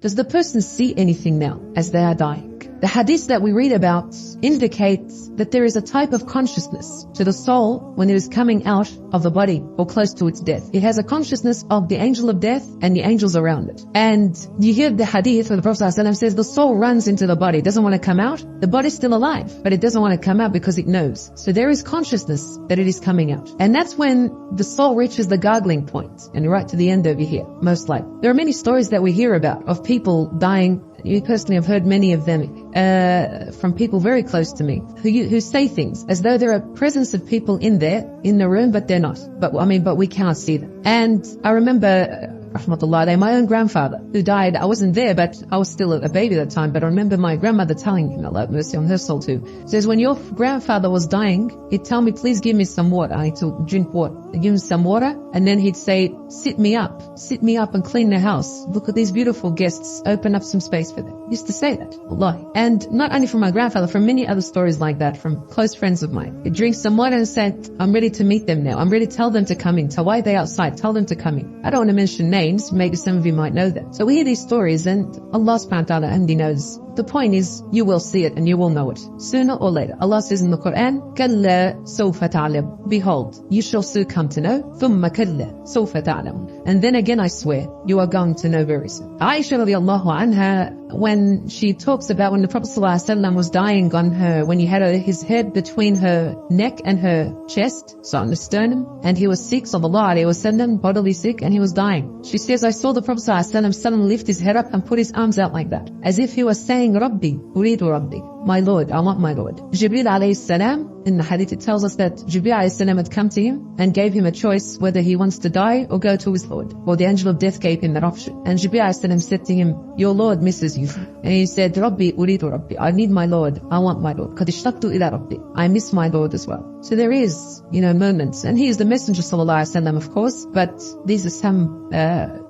Does the person see anything now as they are dying? The hadith that we read about indicates that there is a type of consciousness to the soul when it is coming out of the body or close to its death. It has a consciousness of the angel of death and the angels around it. And you hear the hadith where the Prophet ﷺ says the soul runs into the body. It doesn't want to come out. The body's still alive, but it doesn't want to come out because it knows. So there is consciousness that it is coming out. And that's when the soul reaches the gargling point and right to the end over here, most likely. There are many stories that we hear about of people dying. You personally have heard many of them from people very close to me who say things as though there are presence of people in the room, but they're not. But we cannot see them. And I remember, rahmatullah, my own grandfather who died. I wasn't there, but I was still a baby at the time. But I remember my grandmother telling him, Allah have mercy on her soul too, says, when your grandfather was dying, he'd tell me, please give me some water. I need to drink water. I'd give him some water, and then he'd say, sit me up and clean the house. Look at these beautiful guests. Open up some space for them. He used to say that, wallahi. And not only from my grandfather, from many other stories like that, from close friends of mine. He'd drink some water and said, I'm ready to meet them now. I'm ready to tell them to come in. Tell why they outside. Tell them to come in. I don't want to mention names. Maybe some of you might know them. So we hear these stories, and Allah subhanahu wa ta'ala only knows. The point is, you will see it and you will know it sooner or later. Allah says in the Quran, كَلَّا سَوْفَ تَعْلَمُ, behold, you shall soon come to know. ثُمَّ كَلَّا سَوْفَ تَعْلَمُ, and then again I swear, you are going to know very soon. Aisha radiallahu anha, when she talks about when the Prophet ﷺ was dying on her, when he had his head between her neck and her chest, so on the sternum, and he was sick, sallallahu alayhi wa sallam, bodily sick, and he was dying. She says, I saw the Prophet ﷺ suddenly lift his head up and put his arms out like that, as if he was saying, Rabbi, uridu Rabbi, my Lord, I want my Lord. Jibreel alayhi salam, in the hadith it tells us that Jibreel alayhi salam had come to him and gave him a choice whether he wants to die or go to his Lord. Or the angel of death gave him that option. And Jibreel alayhi salam said to him, your Lord misses you. And he said, Rabbi, uridu Rabbi, I need my Lord, I want my Lord. Qad ishtaqtu ila Rabbi, I miss my Lord as well. So there is, moments, and he is the Messenger sallallahu alaihi wasallam, of course, but these are some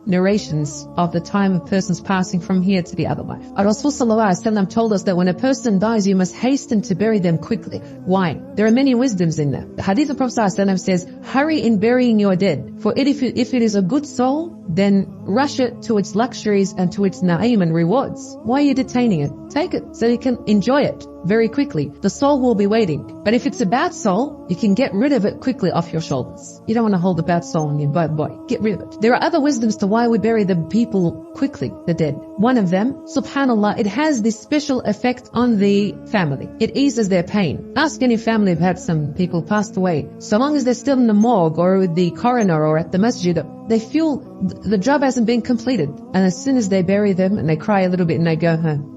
narrations of the time a person's passing from here to the other life. Our Rasul sallallahu alaihi wasallam told us that when a person dies, you must hasten to bury them quickly. Why? There are many wisdoms in that. The hadith of Prophet sallallahu alaihi wasallam says, hurry in burying your dead, for if it is a good soul, then rush it to its luxuries and to its na'im and rewards. Why are you detaining it? Take it so you can enjoy it very quickly. The soul will be waiting. But if it's a bad soul, you can get rid of it quickly off your shoulders. You don't want to hold a bad soul in your body. Get rid of it. There are other wisdoms to why we bury the people quickly, the dead. One of them, subhanallah, it has this special effect on the family. It eases their pain. Ask any family who've had some people passed away. So long as they're still in the morgue or with the coroner or at the masjid, they feel the job hasn't been completed. And as soon as they bury them and they cry a little bit and they go home,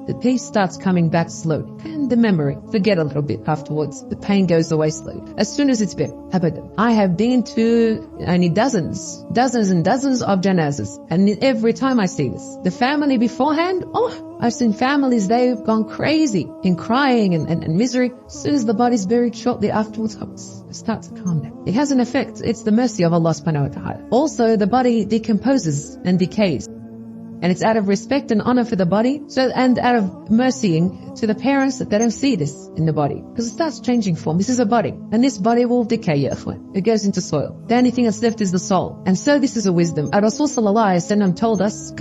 the peace starts coming back slowly. And the memory, forget a little bit afterwards. The pain goes away slowly. As soon as it's buried, abadan. I have been to only dozens and dozens of janazas. And every time I see this, the family beforehand, I've seen families, they've gone crazy in crying and misery. As soon as the body's buried, shortly afterwards, it starts to calm down. It has an effect. It's the mercy of Allah subhanahu wa ta'ala. Also, the body decomposes and decays. And it's out of respect and honor for the body, and out of mercying to the parents that they don't see this in the body, because it starts changing form. This is a body, and this body will decay, ya ikhwan. It goes into soil. The only thing that's left is the soul. And so this is a wisdom. Our Rasul sallallahu alaihi wasallam told us,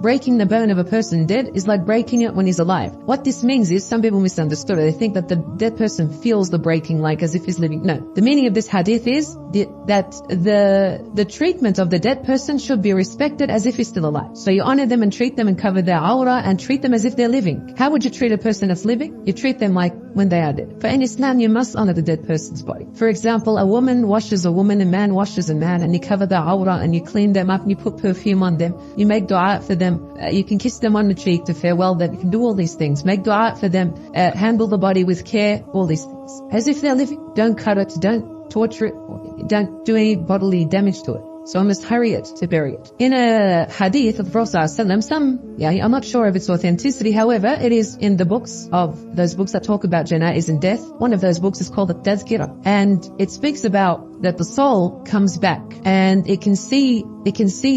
breaking the bone of a person dead is like breaking it when he's alive. What this means is, some people misunderstood it. They think that the dead person feels the breaking like as if he's living. No. The meaning of this hadith is that the treatment of the dead person should be respected as if he's still alive. So you honor them and treat them and cover their aura and treat them as if they're living. How would you treat a person that's living? You treat them like when they are dead. For in Islam, you must honor the dead person's body. For example, a woman washes a woman, a man washes a man, and you cover their aura and you clean them up and you put perfume on them. You make dua for them. You can kiss them on the cheek to farewell them. You can do all these things. Make dua for them. Handle the body with care. All these things. As if they're living. Don't cut it. Don't torture it. Don't do any bodily damage to it. So I must hurry it to bury it. In a hadith of the Prophet ﷺ, I'm not sure of its authenticity. However, it is in the books of those books that talk about janaiz and death. One of those books is called the Tazkirah, and it speaks about that the soul comes back and it can see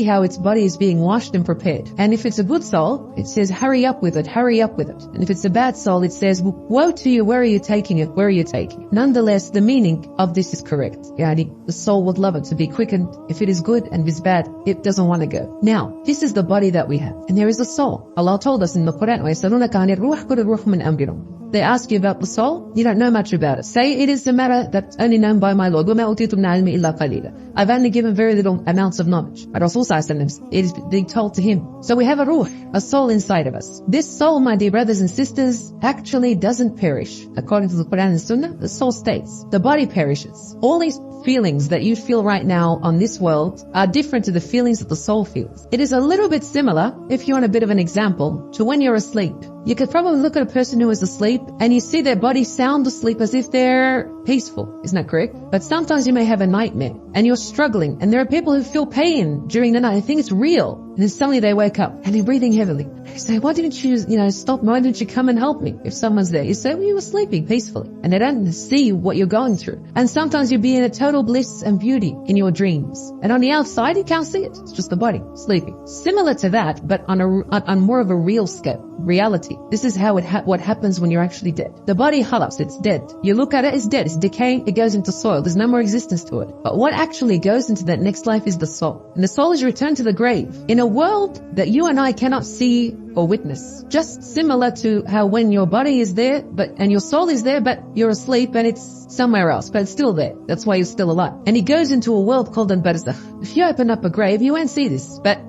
how its body is being washed and prepared. And if it's a good soul, it says, hurry up with it, hurry up with it. And if it's a bad soul, it says, woe to you, where are you taking it, where are you taking it? Nonetheless, the meaning of this is correct. Yani, the soul would love it to be quickened. If it is good and if it's bad, it doesn't want to go. Now, this is the body that we have. And there is a soul. Allah told us in the Quran, وَيَسَأَلُونَكَ عَنِ الرُّوحِ قُلِ الرُّوحُ مِنْ أَمْرِ رَبِّي. They ask you about the soul, you don't know much about it. Say it is a matter that's only known by my Lord. وَمَا أُوتِيتُم مِنَ الْعِلْمِ إِلَّا قَلِيلًا. I've only given very little amounts of knowledge. But Rasul ﷺ, it is being told to him. So we have a ruh, a soul inside of us. This soul, my dear brothers and sisters, actually doesn't perish. According to the Quran and Sunnah, the soul stays. The body perishes. All these feelings that you feel right now on this world are different to the feelings that the soul feels. It is a little bit similar, if you want a bit of an example, to when you're asleep. You could probably look at a person who is asleep and you see their body sound asleep as if they're peaceful. Isn't that correct? But sometimes you may have a nightmare and you're struggling, and there are people who feel pain during the night and think it's real. And then suddenly they wake up and they're breathing heavily. They say, why didn't you, stop? Why didn't you come and help me? If someone's there, you say, well, you were sleeping peacefully. And they don't see what you're going through. And sometimes you'll be in a total bliss and beauty in your dreams. And on the outside, you can't see it. It's just the body sleeping. Similar to that, but on more of a real scale, reality. This is how what happens when you're actually dead. The body halas, it's dead. You look at it, it's dead. It's decaying. It goes into soil. There's no more existence to it. But what actually goes into that next life is the soul. And the soul is returned to the grave in a world that you and I cannot see or witness. Just similar to how when your body is there, and your soul is there, but you're asleep and it's somewhere else, but it's still there. That's why you're still alive. And he goes into a world called al-barzakh. If you open up a grave, you won't see this. But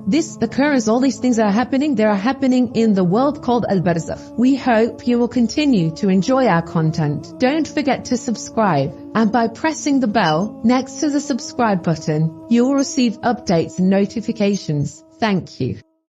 this occurs, all these things are happening, they are happening in the world called al-barzakh. We hope you will continue to enjoy our content. Don't forget to subscribe. And by pressing the bell next to the subscribe button, you will receive updates and notifications. Thank you.